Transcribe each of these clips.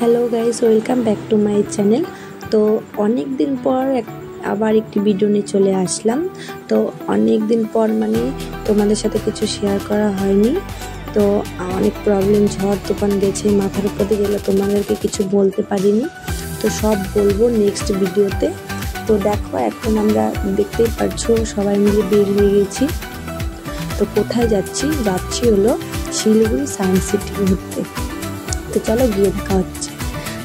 Hello guys, welcome back to my channel. তো অনেক দিন পর আবার একটি ভিডিও নিয়ে চলে আসলাম। তো অনেক দিন পর মানে তোমাদের সাথে কিছু শেয়ার করা হয়নি। তো অনেক প্রবলেম, ঝড় তুফান গেছে মাথার উপর দিয়ে, গেলে তোমাদেরকে কিছু বলতে পারিনি। তো সব বলবো নেক্সট ভিডিওতে। তো দেখো, এখন আমরা দেখতেই পারছো সবাই মিলে বের হয়ে গেছি। তো কোথায় যাচ্ছি হলো শিলিগুড়ি সায়েন্স সিটি ঘুরতে। তো চলো গিয়ে দেখা হচ্ছে।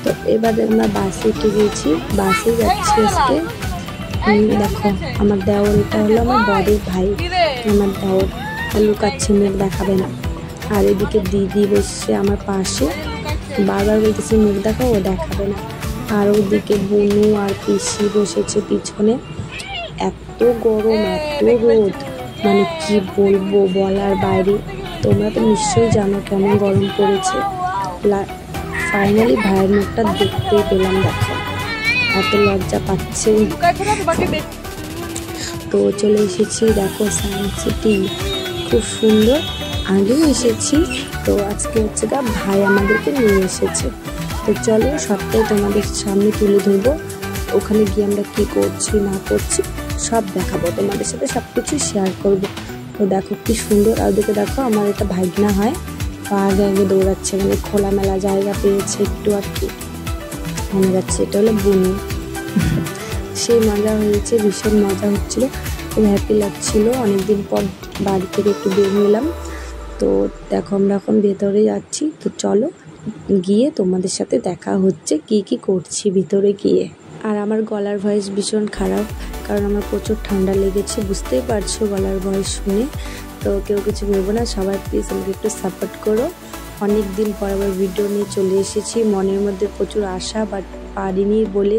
তো এবারে আমরা বাসে উঠে গিয়েছি, বাসে যাচ্ছি আজকে। দেখো আমার দেওর, এটা হলো আমার বরের ভাই, আমার দেওর লুকাচ্ছে, মুখ দেখাবে না। আর এদিকে দিদি বসছে আমার পাশে, বারবার বলতেছে মুখ দেখাও, ও দেখাবে না। আর ওদিকে বুনু আর পিসি বসেছে পিছনে। এত গরম, এত রোদ, মানে কি বলবো, বলার বাইরে। তোমরা তো নিশ্চয়ই জানো কেমন গরম পড়েছে। ফাইনালি ভাইয়ের মুখটা দেখতেই পেলাম, দেখো এত লজ্জা পাচ্ছে। তো চলে এসেছি, দেখো সায়েন্স সিটি খুব সুন্দর। আগেও এসেছি, তো আজকে হচ্ছে ভাই আমাদেরকে নিয়ে এসেছে। তো চলো সবটাই তোমাদের সামনে তুলে ধরবো। ওখানে গিয়ে আমরা কী করছি না করছি সব দেখাবো তোমাদের সাথে, সব কিছু শেয়ার করবো। তো দেখো কি সুন্দর। আর ওদিকে দেখো আমার এটা ভাগনা হয়, আগে আগে দৌড়াচ্ছে, মানে খোলামেলা জায়গা পেয়েছে একটু আর কি, মনে যাচ্ছে। এটা হলো বুনু। সেই মজা হয়েছে, ভীষণ মজা হচ্ছিল, খুব হ্যাপি লাগছিল। অনেকদিন পর বাড়ি থেকে একটু বের হলাম। তো দেখো আমরা এখন ভেতরে যাচ্ছি। তো চলো গিয়ে তোমাদের সাথে দেখা হচ্ছে কি করছি ভিতরে গিয়ে। আর আমার গলার ভয়েস ভীষণ খারাপ, কারণ আমার প্রচুর ঠান্ডা লেগেছে, বুঝতেই পারছো গলার ভয়েস শুনে। তো কেউ কিছু ভেবো না, সবাই প্লিজ আমাকে একটু সাপোর্ট করো। অনেক দিন পর আবার ভিডিও নিয়ে চলে এসেছি, মনের মধ্যে প্রচুর আশা, বাট পারিনি বলে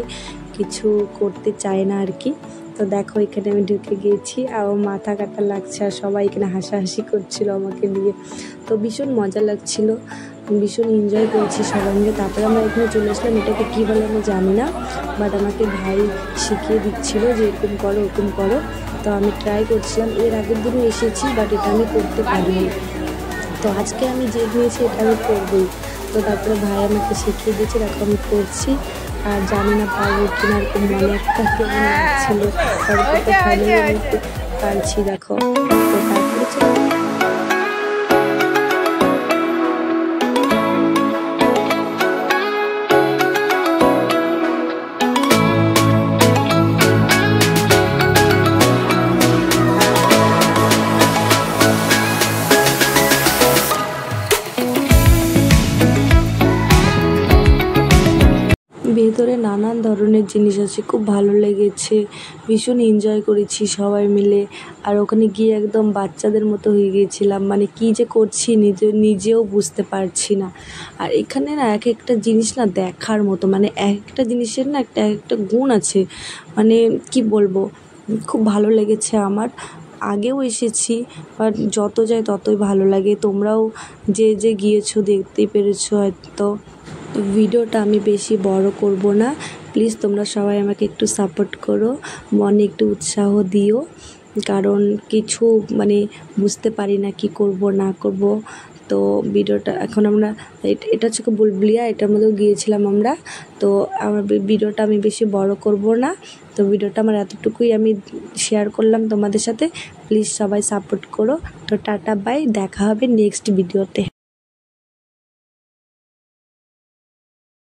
কিছু করতে চায় না আর কি। তো দেখো এখানে আমি ঢুকে গিয়েছি, আর মাথা কাটা লাগছে, আর সবাই এখানে হাসাহাসি করছিল আমাকে নিয়ে। তো ভীষণ মজা লাগছিল, ভীষণ এনজয় করেছি সবাই মিলে। তারপরে আমরা এখানে চলে আসলাম, এটাকে কী বলে আমি জানি না, বাট আমাকে ভাই শিখিয়ে দিচ্ছিল যে এরকম করো ওরকম করো। তো আমি ট্রাই করছিলাম, এর আগের দিনও এসেছি, বাট এটা আমি করতে পারিনি। তো আজকে আমি যে হয়েছি এটা আমি করবই। তো তারপরে ভাই আমাকে শিখিয়ে দিয়েছে, দেখো আমি করছি। আর জানি না পারবো কিনা, এরকম মনে একটা কেমন লাগছিল, তারপরে ফাইনালি আমি পারছি দেখো। তো তারপরে ভেতরে নানান ধরনের জিনিস আছে, খুব ভালো লেগেছে, ভীষণ এনজয় করেছি সবাই মিলে। আর ওখানে গিয়ে একদম বাচ্চাদের মতো হয়ে গিয়েছিলাম, মানে কি যে করছি নিজেও বুঝতে পারছি না। আর এখানে না এক একটা জিনিস না দেখার মতো, মানে এক একটা জিনিসের না একটা গুণ আছে, মানে কি বলবো, খুব ভালো লেগেছে আমার। আগেও এসেছি, বাট যত যায় ততই ভালো লাগে। তোমরাও যে গিয়েছো দেখতেই পেরেছো হয়তো। তো ভিডিওটা আমি বেশি বড় করব না, প্লিজ তোমরা সবাই আমাকে একটু সাপোর্ট করো, মনে একটু উৎসাহ দিও, কারণ কিছু মানে বুঝতে পারি না কি করব না করব। তো ভিডিওটা এখন আমরা এটা হচ্ছে বুলবুলিয়া, এটার মধ্যেও গিয়েছিলাম আমরা। তো আমার ভিডিওটা আমি বেশি বড় করব না। তো ভিডিওটা আমার এতটুকুই আমি শেয়ার করলাম তোমাদের সাথে, প্লিজ সবাই সাপোর্ট করো। তো টাটা বাই, দেখা হবে নেক্সট ভিডিওতে।